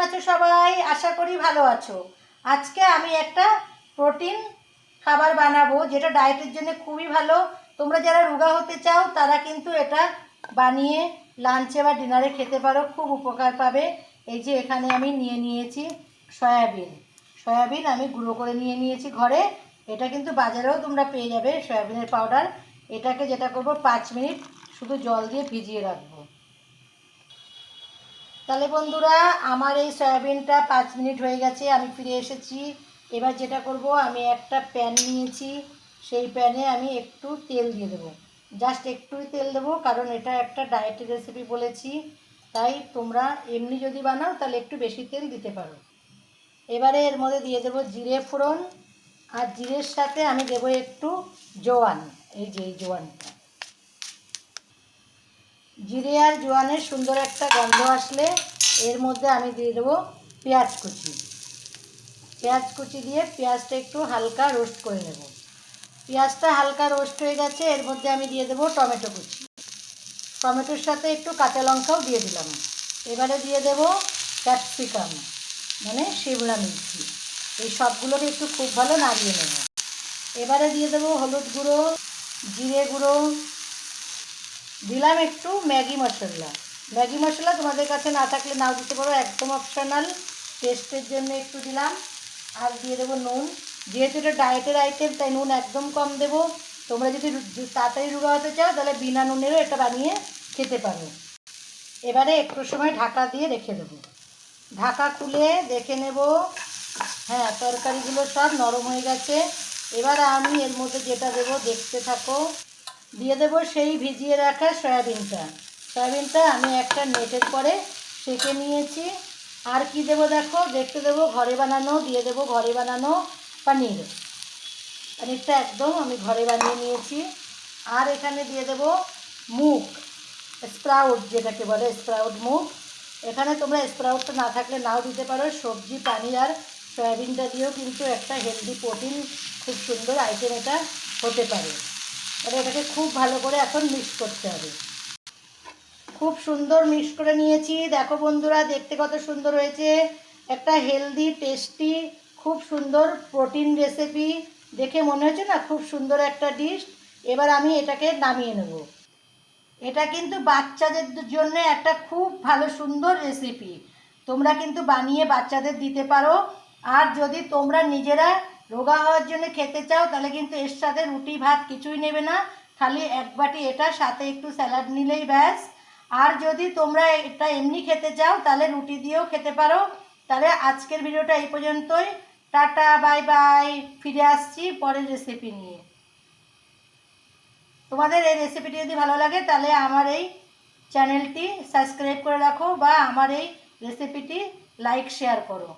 আছো সবাই? আশা করি ভালো আছো। আজকে আমি একটা প্রোটিন খাবার বানাবো, যেটা ডায়েটের জন্য খুবই ভালো। তোমরা যারা রোগা হতে চাও তারা কিন্তু এটা বানিয়ে লাঞ্চে বা ডিনারে খেতে পারো, খুব উপকার পাবে। এই যে এখানে আমি নিয়ে নিয়েছি সয়াবিন আমি গুঁড়ো করে নিয়ে নিয়েছি ঘরে। এটা কিন্তু বাজারেও তোমরা পেয়ে যাবে, সয়াবিনের পাউডার। এটাকে যেটা করব, 5 মিনিট শুধু জল দিয়ে ভিজিয়ে রাখবো। তাহলে বন্ধুরা, আমার এই সয়াবিনটা 5 মিনিট হয়ে গেছে, আমি ফিরে এসেছি। এবার যেটা করব, আমি একটা প্যান নিয়েছি, সেই প্যানে আমি একটু তেল দিয়ে দেবো। জাস্ট একটুই তেল দেবো, কারণ এটা একটা ডায়েটের রেসিপি বলেছি, তাই তোমরা এমনি যদি বানাও তাহলে একটু বেশি তেল দিতে পারো। এবারে এর মধ্যে দিয়ে দেবো জিরে ফোড়ন, আর জিরের সাথে আমি দেবো একটু জোয়ান। এই যে এই জোয়ানটা, জিরে আর জোয়ানের সুন্দর একটা গন্ধ আসলে এর মধ্যে আমি দিয়ে দেবো পেঁয়াজ কুচি দিয়ে পেঁয়াজটা একটু হালকা রোস্ট করে নেব। পেঁয়াজটা হালকা রোস্ট হয়ে গেছে, এর মধ্যে আমি দিয়ে দেবো টমেটো কুচি। টমেটোর সাথে একটু কাঁচা লঙ্কাও দিয়ে দিলাম। এবারে দিয়ে দেব ক্যাপসিকাম, মানে শিমলা মির্চি। এই সবগুলোকে একটু খুব ভালো নাড়িয়ে নেব। এবারে দিয়ে দেবো হলুদ গুঁড়ো, জিরে গুঁড়ো, দিলাম একটু ম্যাগি মশলা তোমাদের কাছে না থাকলে নাও দিতে পারো, একদম অপশনাল, টেস্টের জন্য একটু দিলাম। আর দিয়ে দেবো নুন। যেহেতু এটা ডায়েটের আইটেম, তাই নুন একদম কম দেবো। তোমরা যদি তাড়াতাড়ি রোগা হতে চাও তাহলে বিনা নুনেরও এটা বানিয়ে খেতে পারো। এবারে একটু সময় ঢাকা দিয়ে রেখে দেবো। ঢাকা খুলে দেখে নেব, হ্যাঁ, তরকারিগুলো সব নরম হয়ে গেছে। এবার আমি এর মধ্যে যেটা দেবো দেখতে থাকো। দিয়ে দেবো সেই ভিজিয়ে রাখা সয়াবিনটা আমি একটা নেটের পরে সেঁকে নিয়েছি। আর কি দেবো দেখো, দেখতে দেবো ঘরে বানানো, দিয়ে দেবো ঘরে বানানো পনিরটা একদম আমি ঘরে বানিয়ে নিয়েছি। আর এখানে দিয়ে দেবো মুগ স্প্রাউট, যেটাকে বলে স্প্রাউট মুগ। এখানে তোমরা স্প্রাউটটা না থাকলে নাও দিতে পারো। সবজি, পানির আর সয়াবিনটা দিয়েও কিন্তু একটা হেলদি প্রোটিন খুব সুন্দর আইটেম এটা হতে পারে। এবার এটাকে খুব ভালো করে এখন মিক্স করতে হবে। খুব সুন্দর মিক্স করে নিয়েছি। দেখো বন্ধুরা, দেখতে কত সুন্দর হয়েছে। একটা হেলদি, টেস্টি, খুব সুন্দর প্রোটিন রেসিপি। দেখে মনে হচ্ছে না খুব সুন্দর একটা ডিশ। এবার আমি এটাকে নামিয়ে নেব। এটা কিন্তু বাচ্চাদের জন্য একটা খুব ভালো সুন্দর রেসিপি। তোমরা কিন্তু বানিয়ে বাচ্চাদের দিতে পারো। আর যদি তোমরা নিজেরা রোগা হওয়ার জন্য খেতে চাও তাহলে কিন্তু এর সাথে রুটি ভাত কিছুই নেবে না, খালি এক বাটি এটা, সাথে একটু স্যালাড নিলেই ব্যাস। আর যদি তোমরা এটা এমনি খেতে চাও তাহলে রুটি দিয়েও খেতে পারো। তাহলে আজকের ভিডিওটা এই পর্যন্তই। Tata, bye bye. ফিরে আসছি পরের রেসিপি নিয়ে। তোমাদের এই রেসিপিটি যদি ভালো লাগে তাহলে আমার এই চ্যানেলটি সাবস্ক্রাইব করে রাখো, বা আমার এই রেসিপিটি লাইক শেয়ার করো।